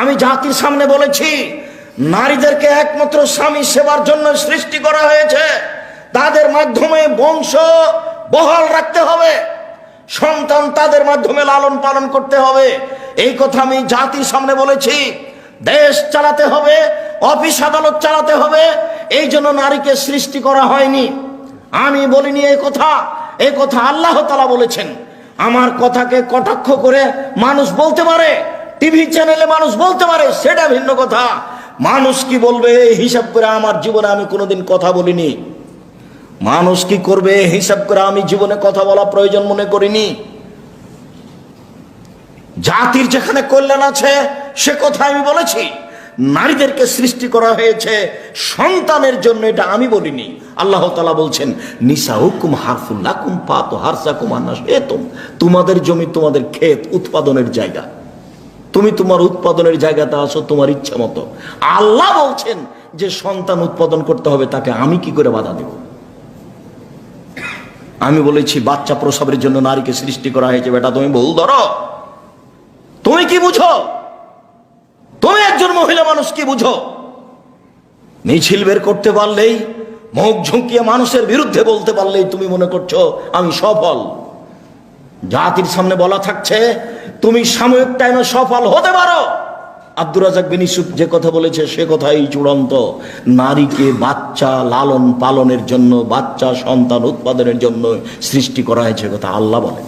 আমি জাতির সামনে বলেছি, নারীদেরকে একমাত্র স্বামী সেবার জন্য সৃষ্টি করা হয়েছে। তাদের মাধ্যমে বংশ বহাল রাখতে হবে, সন্তান তাদের মাধ্যমে লালন পালন করতে হবে। এই কথা আমি জাতির সামনে বলেছি। দেশ চালাতে হবে, অফিস আদালত চালাতে হবে, এই জন্য নারীকে সৃষ্টি করা হয়নি। আমি বলিনি এই কথা, এই কথা আল্লাহ তাআলা বলেছেন। আমার কথাকে কটাক্ষ করে মানুষ বলতে পারে, টিভি চ্যানেলে মানুষ বলতে পারে, সেটা ভিন্ন কথা। মানুষ কি বলবে হিসাব করে আমার জীবনে আমি কোনোদিন কথা বলিনি। মানুষ কি করবে হিসাব করে আমি জীবনে কথা বলা প্রয়োজন মনে করিনি। জাতির যেখানে কল্যাণ আছে সে কথা আমি বলেছি। নারীদেরকে সৃষ্টি করা হয়েছে সন্তানের জন্য, এটা আমি বলিনি। আল্লাহ তাআলা বলছেন, নিসাউকুম হারফুল লাকুম ফাতু হারসাকুম আন্না শি'তুম। তোমাদের জমি তোমাদের ক্ষেত, উৎপাদনের জায়গা। তুমি তোমার উৎপাদনের জায়গাতে আসো তোমার ইচ্ছা মতো। আল্লাহ বলছেন যে সন্তান উৎপাদন করতে হবে, তাকে আমি কি করে বাধা দেব? আমি বলেছি বাচ্চা প্রসবের জন্য নারীকে সৃষ্টি করা হয়েছে। বেটা তুমি ভুল ধরো। তুমি কি বুঝো? তুমি একজন মহিলা মানুষ কি বুঝো? মিছিল বের করতে পারলেই, মুখ ঝুঁকিয়ে মানুষের বিরুদ্ধে বলতে পারলেই তুমি মনে করছো আমি সফল। জাতির সামনে বলা থাকছে তুমি সাময়িক টাইমে সফল হতে পারো। আব্দুর রাজ্জাক বিন ইউসুফ যে কথা বলেছে সে কথাই চূড়ান্ত। নারীকে বাচ্চা লালন পালনের জন্য, বাচ্চা সন্তান উৎপাদনের জন্য সৃষ্টি করা হয়েছে, কথা আল্লাহ বলেন।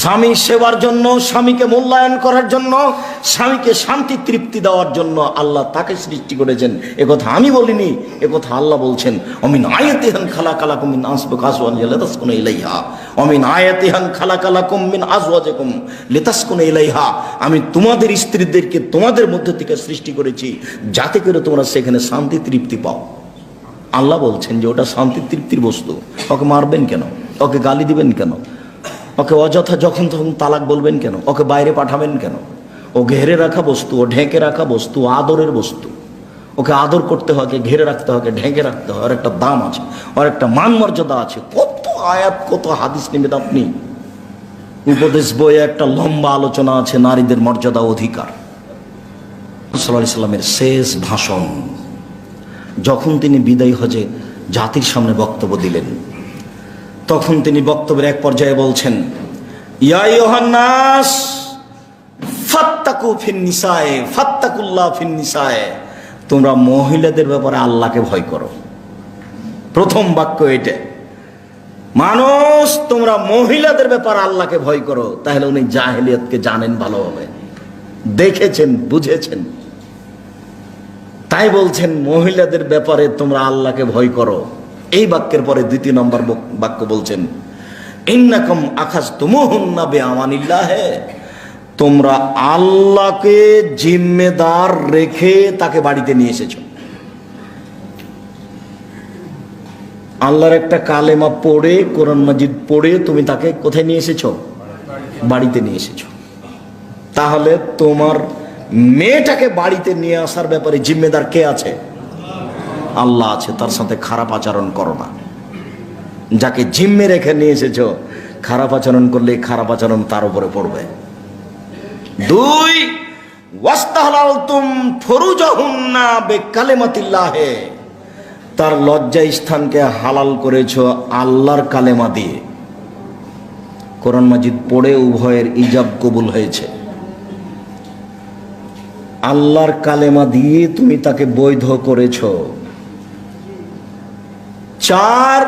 স্বামী সেবার জন্য, স্বামীকে মূল্যায়ন করার জন্য, স্বামীকে শান্তি তৃপ্তি দেওয়ার জন্য আল্লাহ তাকে সৃষ্টি করেছেন। একথা আমি বলিনি, একথা আল্লাহ বলছেন। অমিন আয়াতিহান খালাকালাকুম মিন আনফুসিকুম লিতাসকুনু ইলাইহা অমিন আয়াতিহান খালাকালাকুম মিন আজওয়াজিকুম লিতাসকুনু ইলাইহা। আমি তোমাদের স্ত্রীদেরকে তোমাদের মধ্যে থেকে সৃষ্টি করেছি যাতে করে তোমরা সেখানে শান্তি তৃপ্তি পাও। আল্লাহ বলছেন যে ওটা শান্তি তৃপ্তির বস্তু। ওকে মারবেন কেন? ওকে গালি দিবেন কেন? ওকে অযথা যখন তখন তালাক বলবেন কেন? ওকে বাইরে পাঠাবেন কেন? ও ঘেরে রাখা বস্তু, ও ঢেকে রাখা বস্তু, আদরের বস্তু। ওকে আদর করতে হয়, ঘেরে রাখতে হয়, ঢেকে রাখতে হয়। ওর একটা দাম আছে, ওর একটা মান মর্যাদা আছে। কত আয়াত, কত হাদিস নেবেন আপনি। উপদেশ বইয়ে একটা লম্বা আলোচনা আছে নারীদের মর্যাদা অধিকার। সাল্লাল্লাহু আলাইহি সাল্লামের শেষ ভাষণ, যখন তিনি বিদায় হজে জাতির সামনে বক্তব্য দিলেন, তখন তিনি বক্তব্যের এক পর্যায়ে বলছেন, ইয়া আইয়ুহান নাস ফাত্তাকু ফিন নিসায়ে ফাত্তাকুল্লাহ ফিন নিসায়ে। তোমরা মহিলাদের ব্যাপারে আল্লাহকে ভয় করো। প্রথম বাক্য এটা। মানুষ, তোমরা মহিলাদের ব্যাপারে আল্লাহকে ভয় করো। তাহলে উনি জাহেলিয়াতকে জানেন ভালোভাবে, দেখেছেন, বুঝেছেন। তাই বলছেন মহিলাদের ব্যাপারে তোমরা আল্লাহকে ভয় করো। এই বাক্যের পরে দ্বিতীয় নম্বর বাক্য বলছেন, ইন্নাকুম আখাযতুমুহুন্না বিআমানিল্লাহি। তোমরা আল্লাহকে জিম্মেদার রেখে তাকে বাড়িতে নিয়ে এসেছো। আল্লাহর একটা কালেমা পড়ে, কোরআন মাজিদ পড়ে তুমি তাকে কোথায় নিয়ে এসেছো? বাড়িতে নিয়ে এসেছো। তাহলে তোমার মেয়েটাকে বাড়িতে নিয়ে আসার ব্যাপারে জিম্মেদার কে আছে? আল্লাহ আছে। তার সাথে খারাপ আচরণ করো না। যাকে জিম্মে রেখে নিয়ে এসেছো, খারাপ আচরণ করলে খারাপ আচরণ তার উপরে পড়বে। 2, ওয়াস্তাহলালতুম ফুরুজাহুন্না বিকালিমাতিল্লাহি। তার লজ্জা স্থানকে হালাল করেছো আল্লাহর কালেমা দিয়ে। কোরআন মাজিদ পড়ে উভয়ের ইজাব কবুল হয়েছে। আল্লাহর কালেমা দিয়ে তুমি তাকে বৈধ করেছো। 4,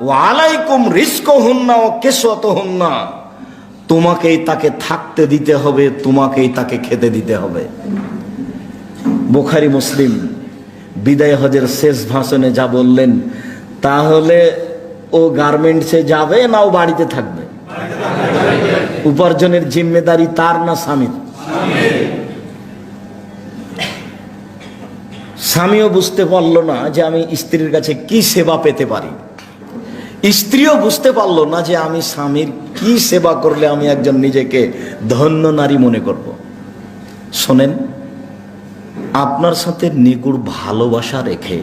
ওয়ালাইকুম রিজকুহুন্না ওয়া কিসওয়াতুহুন্না। তোমাকেই তাকে থাকতে দিতে হবে, তোমাকেই তাকে খেতে দিতে হবে। বুখারী মুসলিম বিদায় হজের শেষ ভাষণে যা বললেন, তাহলে ও গার্মেন্টসে যাবে না ও বাড়িতে থাকবে? উপার্জনের জিম্মেদারি তার না স্বামীর? স্বামীও বুঝতে পারলো না যে আমি স্ত্রীর কাছে কি সেবা পেতে পারি। স্ত্রীও বুঝতে পারলো না যে আমি স্বামীর কি সেবা করলে আমি একজন নিজেকে ধন্য নারী মনে করব। শোনেন, আপনার সাথে নিগুড় ভালোবাসা রেখে,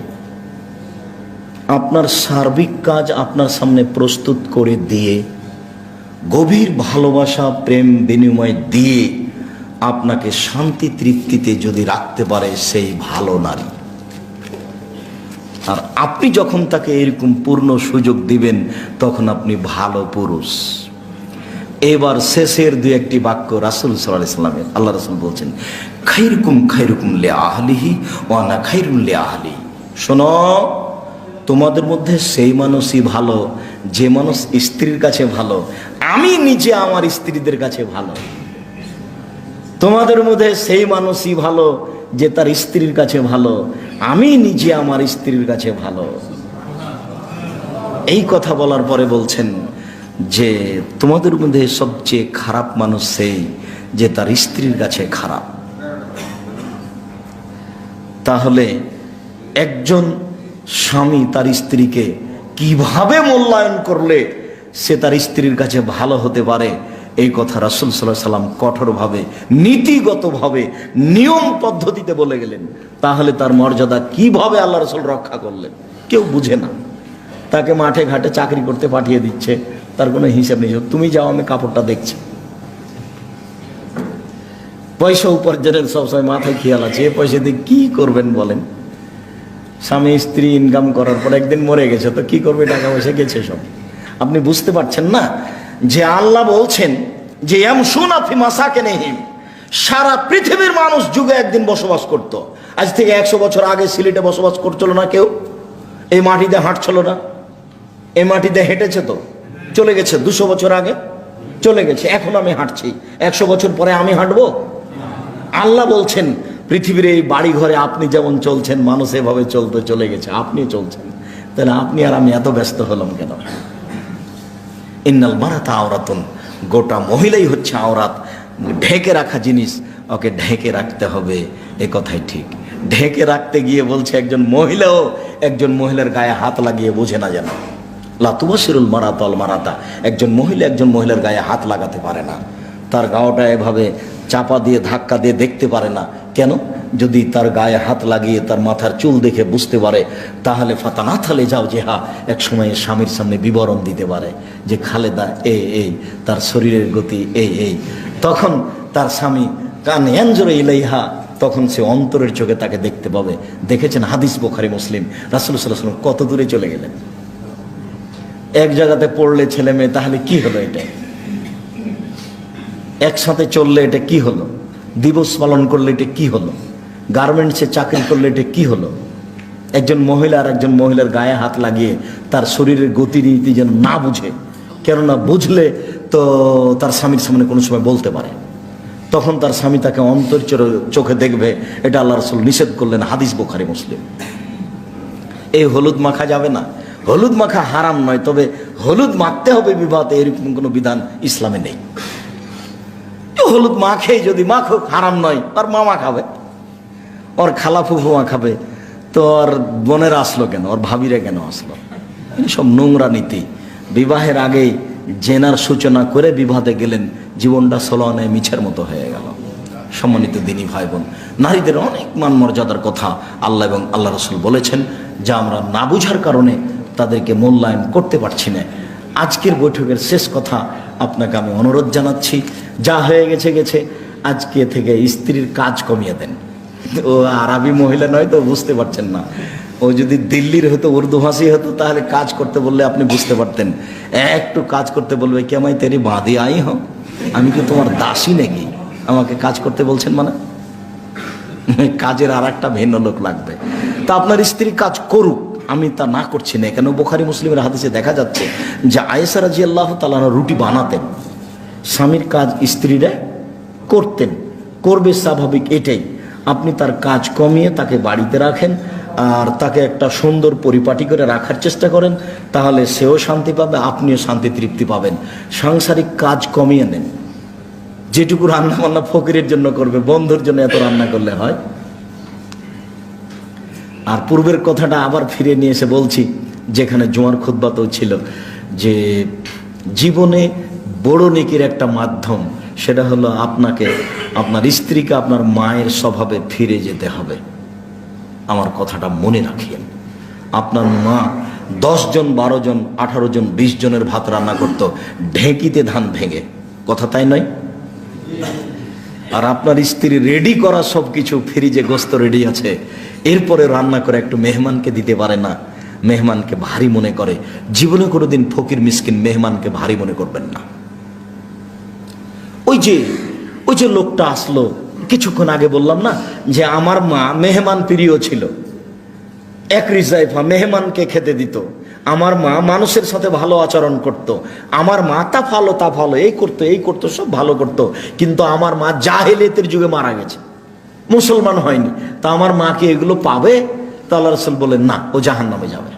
আপনার সার্বিক কাজ আপনার সামনে প্রস্তুত করে দিয়ে, গভীর ভালোবাসা প্রেম বিনিময় দিয়ে আপনাকে শান্তি তৃপ্তিতে যদি রাখতে পারে সেই ভালো নারী। আর আপনি যখন তাকে এরকম পূর্ণ সুযোগ দিবেন তখন আপনি ভালো পুরুষ। এবার শেষের দুই একটি বাক্য রাসূল সাল্লাল্লাহু আলাইহি ওয়াসাল্লামের, আল্লাহ রাসূল বলছেন, খাইরুকুম লি আহলিহি ওয়া আনা খাইরুল লি আহলি। শোনো, তোমাদের মধ্যে সেই মানুষই ভালো যে মানুষ স্ত্রীর কাছে ভালো, আমি নিজে আমার স্ত্রীদের কাছে ভালো। তোমাদের মধ্যে সেই মানুষই ভালো যে তার স্ত্রীর কাছে ভালো, আমি নিজে আমার স্ত্রীর কাছে ভালো। এই কথা বলার পরে বলছেন যে তোমাদের মধ্যে সবচেয়ে খারাপ মানুষ সেই যে তার স্ত্রীর কাছে খারাপ। তাহলে একজন স্বামী তার স্ত্রীকে কিভাবে মূল্যায়ন করলে সে তার স্ত্রীর কাছে ভালো হতে পারে, এই কথা রাসূল সাল্লাল্লাহু আলাইহি ওয়াসাল্লাম কঠোরভাবে, নীতিগতভাবে, নিয়ম পদ্ধতিতে বলে গেলেন। তাহলে তার মর্যাদা কিভাবে আল্লাহ রাসূল রক্ষা করলেন? কেউ বুঝে না। তাকে মাঠে ঘাটে চাকরি করতে পাঠিয়ে দিচ্ছে, তার কোনো হিসাব নেই। তুমি যাও, আমি কাপড়টা দেখছি। পয়সা উপার্জনের সবসময় মাথায় খেয়াল আছে, এ পয়সা দিয়ে কি করবেন বলেন? স্বামী স্ত্রী ইনকাম করার পর একদিন মরে গেছে, তো কি করবে? টাকা পয়সা গেছে সব। আপনি বুঝতে পারছেন না যে আল্লাহ বলছেন যে ইয়ামশুনা ফি মাসাকিনিহিম, সারা পৃথিবীর মানুষ যুগে একদিন বসবাস করত। আজ থেকে 100 বছর আগে সিলেটে বসবাস করছিল না কেউ? এই মাটিতে হাঁটছিল না? এই মাটিতে হেঁটেছে তো, চলে গেছে 200 বছর আগে চলে গেছে। এখন আমি হাঁটছি, 100 বছর পরে আমি হাঁটবো? আল্লাহ বলছেন পৃথিবীর এই বাড়ি ঘরে আপনি যেমন চলছেন, মানুষ এভাবে চলতে চলে গেছে, আপনি চলছেন। তাহলে আপনি আর আমি এত ব্যস্ত হলাম কেন? ইন্নাল মারাতা আওরাতুন, গোটা মহিলাই হচ্ছে আওরাত, ঢেকে রাখা জিনিস, ওকে ঢেকে রাখতে হবে। এ কথাই ঠিক। ঢেকে রাখতে গিয়ে বলছে একজন মহিলাও একজন মহিলার গায়ে হাত লাগিয়ে বোঝে না যেন। লা তুবাশিরুল মারাতা আল মারাতা, একজন মহিলা একজন মহিলার গায়ে হাত লাগাতে পারে না, তার গাওটা এভাবে চাপা দিয়ে ধাক্কা দিয়ে দেখতে পারে না। কেন? যদি তার গায়ে হাত লাগিয়ে তার মাথার চুল দেখে বুঝতে পারে, তাহলে ফাতানাথালে যাও যে হা এক সময় স্বামীর সামনে বিবরণ দিতে পারে যে খালেদা এই তার শরীরের গতি এই। তখন তার স্বামী কান ইয়ানজুরু ইলাইহা, তখন সে অন্তরের চোখে তাকে দেখতে পাবে। দেখেছেন হাদিস বুখারী মুসলিম, রাসূল সাল্লাল্লাহু আলাইহি ওয়াসাল্লাম কত দূরে চলে গেলেন। এক জায়গাতে পড়লে ছেলে মেয়ে, তাহলে কি হলো? এটা একসাথে চললে এটা কি হলো? দিবস পালন করলে এটা কি হলো? গার্মেন্টসে চাকরি করলে এটা কি হলো? একজন মহিলা আর একজন মহিলার গায়ে হাত লাগিয়ে তার শরীরের গতিরীতি যেন না বুঝে, কেননা বুঝলে তো তার স্বামীর সামনে কোনো সময় বলতে পারে, তখন তার স্বামী তাকে অন্তর চোখে দেখবে। এটা আল্লাহ রাসূল নিষেধ করলেন, হাদিস বুখারী মুসলিম। এই হলুদ মাখা যাবে না, হলুদ মাখা হারাম নয়, তবে হলুদ মাখতে হবে বিবাহতে, এরকম কোনো বিধান ইসলামে নেই। হলুদ মাখে যদি মাখুক, হারাম নয়। ওর মামা খাবে, ওর খালা ফুফু খাবে, তো ওর বোনেরা আসলো কেন, ওর ভাবিরা কেন আসলো? সব নোংরা নীতি। বিবাহের আগেই জেনার সূচনা করে বিবাহতে গেলেন, জীবনটা সলোয়ানে মিছের মতো হয়ে গেল। সম্মানিত দিনী ভাই বোন, নারীদের অনেক মান মর্যাদার কথা আল্লাহ এবং আল্লাহ রাসূল বলেছেন, যা আমরা না বুঝার কারণে তাদেরকে মূল্যায়ন করতে পারছি না। আজকের বৈঠকের শেষ কথা আপনাকে আমি অনুরোধ জানাচ্ছি, যা হয়ে গেছে গেছে, আজকে থেকে স্ত্রীর কাজ কমিয়ে দেন। ও আরবি মহিলা নয় তো, বুঝতে পারছেন না। ও যদি দিল্লির হতো, উর্দু ভাষী হতো, তাহলে কাজ করতে বললে আপনি বুঝতে পারতেন। একটু কাজ করতে বলবে, কে আমায় তেরি বাঁধি আই হোক, আমি কি তোমার দাসী নাকি আমাকে কাজ করতে বলছেন? মানে কাজের আর একটা ভিন্ন লোক লাগবে। তা আপনার স্ত্রী কাজ করুক, আমি তা না করছি না। কেন? বুখারী মুসলিমের হাদিসে দেখা যাচ্ছে যে আয়েশা রাদিয়াল্লাহু তাআলা রুটি বানাতেন, স্বামীর কাজ স্ত্রীরা করতেন, করবে, স্বাভাবিক এটাই। আপনি তার কাজ কমিয়ে তাকে বাড়িতে রাখেন আর তাকে একটা সুন্দর পরিপাটি করে রাখার চেষ্টা করেন, তাহলে সেও শান্তি পাবে, আপনিও শান্তি তৃপ্তি পাবেন। সাংসারিক কাজ কমিয়ে নেন। যেটুকু রান্না বান্না ফকিরের জন্য করবে, বন্ধুর জন্য এত রান্না করলে হয়? আর পূর্বের কথাটা আবার ফিরে নিয়ে এসে বলছি, যেখানে জুমার খুতবাতেও ছিল, যে জীবনে বড় নেকির একটা মাধ্যম, সেটা হলো আপনাকে আপনার স্ত্রীকে আপনার মায়ের স্বভাবে ফিরে যেতে হবে। আমার কথাটা মনে রাখিয়েন। আপনার মা 10 জন 12 জন 18 জন 20 জনের ভাত রান্না করত ঢেঁকিতে ধান ভেঙে, কথা তাই নয়? আর আপনার স্ত্রী রেডি করা সবকিছু, ফ্রিজে গোস্ত রেডি আছে, এরপরে রান্না করে একটু মেহমানকে দিতে পারে না, মেহমানকে ভারী মনে করে। জীবনে কোনোদিন ফকির মিসকিন মেহমানকে ভারী মনে করবেন না। ওই যে লোকটা আসলো কিছুক্ষণ আগে, বললাম না যে আমার মা মেহমান প্রিয় ছিল, এক রিজাইফা মেহমানকে খেতে দিত, আমার মা মানুষের সাথে ভালো আচরণ করত, আমার মা তা ভালো এই করতো সব ভালো করত, কিন্তু আমার মা জাহেলিয়াতের যুগে মারা গেছে, মুসলমান হয়নি। তা আমার মা কি এগুলো পাবে? তা আল্লাহ রাসূল বলেন না, ও জাহান্নামে যাবে।